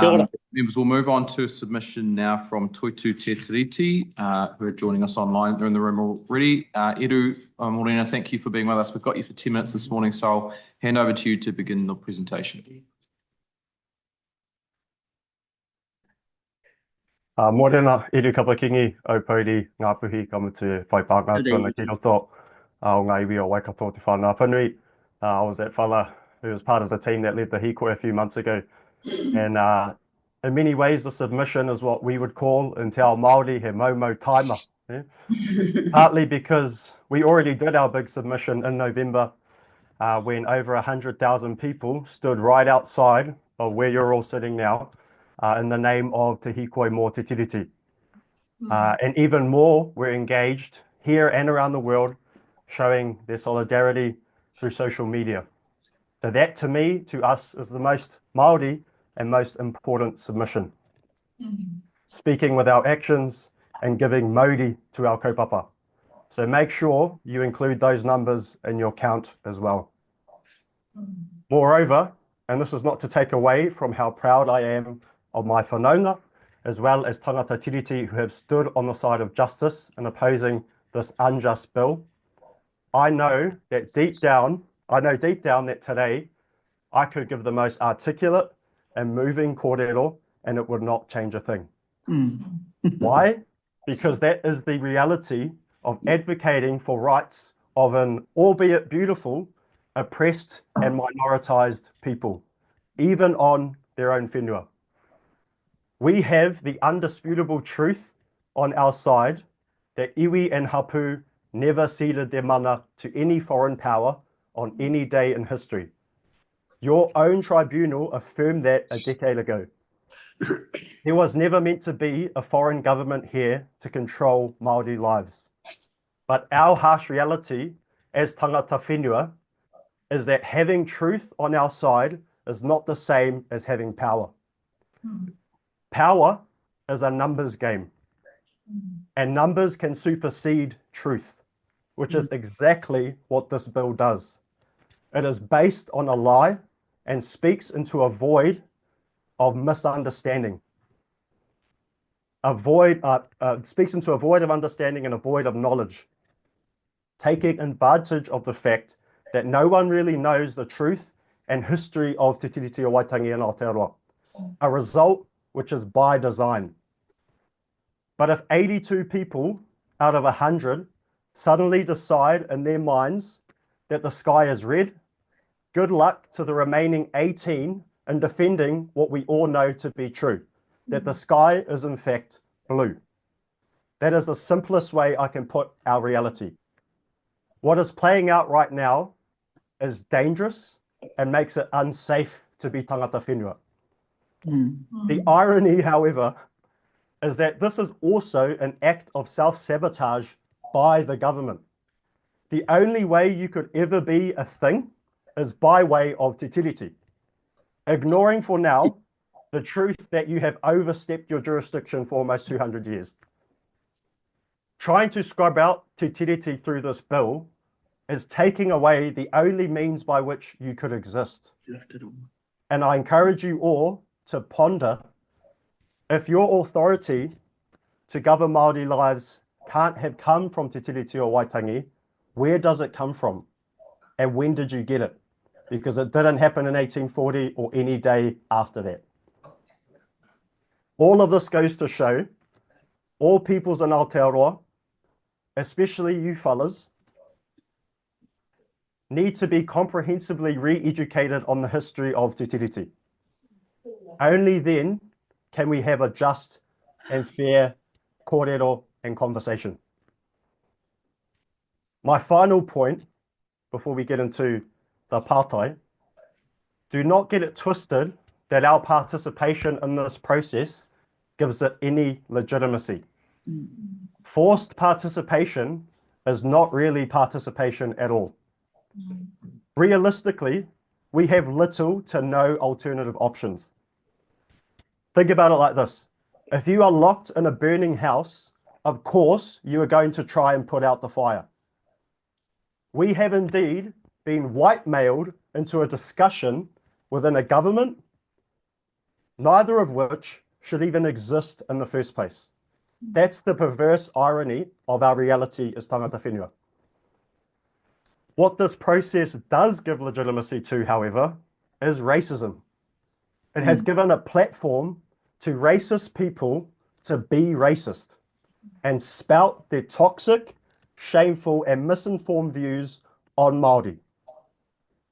Members, we'll move on to a submission now from Toitu Te Tiriti, who are joining us online. They're in the room already. Edu, Morena, thank you for being with us. We've got you for 10 minutes this morning, so I'll hand over to you to begin the presentation. Morena, Edu Kapakingi, Aupori, Ngāpuhi, Kamutu, Whaipānga, Tuana Kiroto, o ngā iwi o Waikato te whānau Panui. I was that fella who was part of the team that led the Hikoi a few months ago. And in many ways, the submission is what we would call in Te Ao Māori, he Momo Timer. Partly because we already did our big submission in November when over 100,000 people stood right outside of where you're all sitting now in the name of Te Hikoi mō Te Tiriti. And even more, we're engaged here and around the world, showing their solidarity through social media. So that, to me, to us, is the most Māori and most important submission. Speaking with our actions and giving mauri to our kaupapa. So make sure you include those numbers in your count as well. Moreover, and this is not to take away from how proud I am of my whanaunga, as well as tangata tiriti who have stood on the side of justice in opposing this unjust bill, I know deep down that today I could give the most articulate and moving kōrero and it would not change a thing. Why? Because that is the reality of advocating for rights of an, albeit beautiful, oppressed and minoritized people, even on their own whenua. We have the undisputable truth on our side that iwi and hapu never ceded their mana to any foreign power on any day in history. Your own tribunal affirmed that a decade ago. There was never meant to be a foreign government here to control Māori lives. But our harsh reality as tangata whenua is that having truth on our side is not the same as having power. Power is a numbers game, and numbers can supersede truth, which is exactly what this bill does. It is based on a lie and speaks into a void of misunderstanding. Speaks into a void of understanding and a void of knowledge, taking advantage of the fact that no one really knows the truth and history of Te Tiriti o Waitangi and Aotearoa, a result which is by design. But if 82 people out of 100 suddenly decide in their minds that the sky is red, good luck to the remaining 18 in defending what we all know to be true, that the sky is in fact blue. That is the simplest way I can put our reality. What is playing out right now is dangerous and makes it unsafe to be tangata whenua. The irony, however, is that this is also an act of self-sabotage by the government. The only way you could ever be a thing is by way of te tiriti, ignoring for now the truth that you have overstepped your jurisdiction for almost 200 years. Trying to scrub out te tiriti through this bill is taking away the only means by which you could exist. And I encourage you all to ponder, if your authority to govern Māori lives can't have come from Te Tiriti o Waitangi, where does it come from? And when did you get it? Because it didn't happen in 1840 or any day after that. All of this goes to show all peoples in Aotearoa, especially you fellas, need to be comprehensively re-educated on the history of Te Tiriti. Only then can we have a just and fair kōrero and conversation. My final point, before we get into the pātai, do not get it twisted that our participation in this process gives it any legitimacy. Forced participation is not really participation at all. Realistically, we have little to no alternative options. Think about it like this. If you are locked in a burning house, of course, you are going to try and put out the fire. We have indeed been white-mailed into a discussion within a government neither of which should even exist in the first place. That's the perverse irony of our reality as tangata whenua. What this process does give legitimacy to, however, is racism. It has given a platform to racist people to be racist and spout their toxic, shameful, and misinformed views on Māori.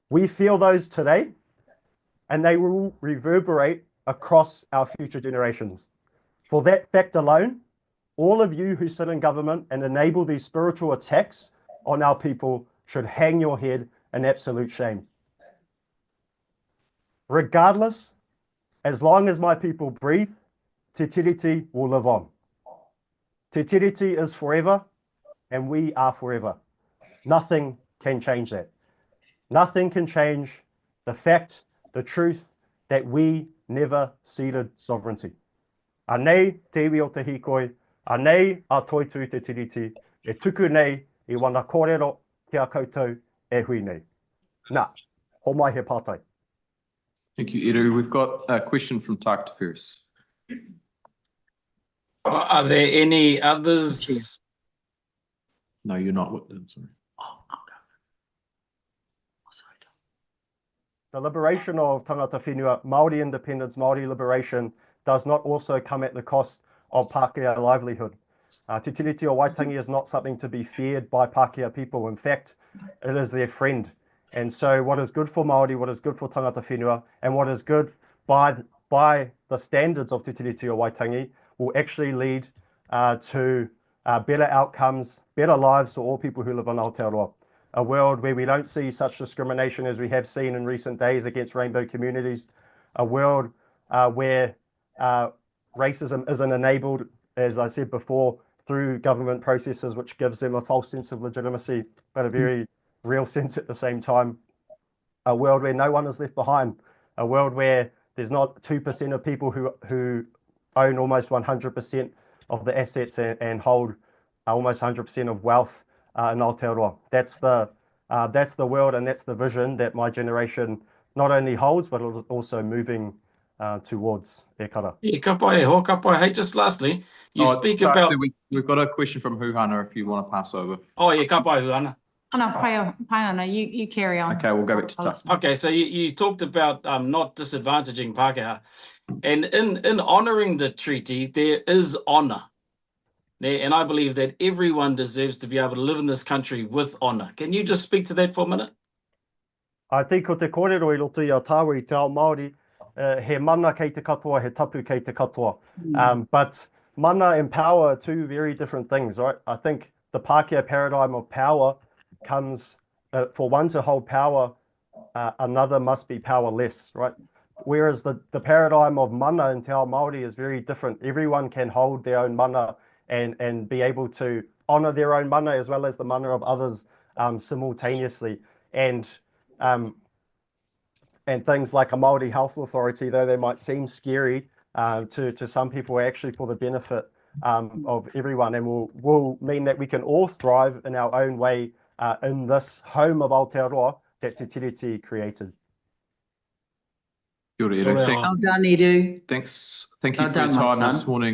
We feel those today, and they will reverberate across our future generations. For that fact alone, all of you who sit in government and enable these spiritual attacks on our people should hang your head in absolute shame. Regardless, as long as my people breathe, Te Tiriti will live on. Te Tiriti is forever, and we are forever. Nothing can change that. Nothing can change the fact, the truth, that we never ceded sovereignty. Anei te iwi o te hikoi, anei a toitu te tiriti, e tuku nei I wana kōrero ki a koutou e hui nei. Nā, ho mai he pātai. Thank you, Edu. We've got a question from Tākata Ferris. Are there any others? No, you're not with them, sorry. The liberation of tangata whenua, Māori independence, Māori liberation, does not also come at the cost of Pākehā livelihood. Te tiriti o Waitangi is not something to be feared by Pākehā people. In fact, it is their friend. And so what is good for Māori, what is good for tangata whenua, and what is good by the standards of Te tiriti o Waitangi will actually lead to better outcomes, better lives for all people who live on Aotearoa. A world where we don't see such discrimination as we have seen in recent days against rainbow communities. A world where racism isn't enabled, as I said before, through government processes, which gives them a false sense of legitimacy, but a very real sense at the same time. A world where no one is left behind. A world where there's not 2% of people who own almost 100% of the assets and hold almost 100% of wealth in Aotearoa. That's the world and that's the vision that my generation not only holds, but also moving towards e kara. Yeah, ka pai ho, ka pai. Hey, just lastly, you speak about... We've got a question from Huhana if you want to pass over. Oh, yeah, ka pai, Huana. Oh, no, pai ana, you carry on. Okay, we'll go back to Tuck. Okay, so you talked about not disadvantaging Pākehā. And in honouring the treaty, there is honour. And I believe that everyone deserves to be able to live in this country with honour. Can you just speak to that for a minute? I think ko te kōrero I roto I a tāua I te ao Māori, he mana kei te katoa, he tapu kei te katoa. But mana and power are two very different things, right? I think the Pākehā paradigm of power comes, for one to hold power, another must be powerless, right? Whereas the paradigm of mana in te ao Māori is very different. Everyone can hold their own mana and be able to honour their own mana as well as the mana of others simultaneously. And things like a Māori health authority, though they might seem scary to some people, are actually for the benefit of everyone, and will mean that we can all thrive in our own way in this home of Aotearoa that Te Tiriti created. Kia ora, Edu. Well done, Edu. Thank you Well for done, your my time son. this morning.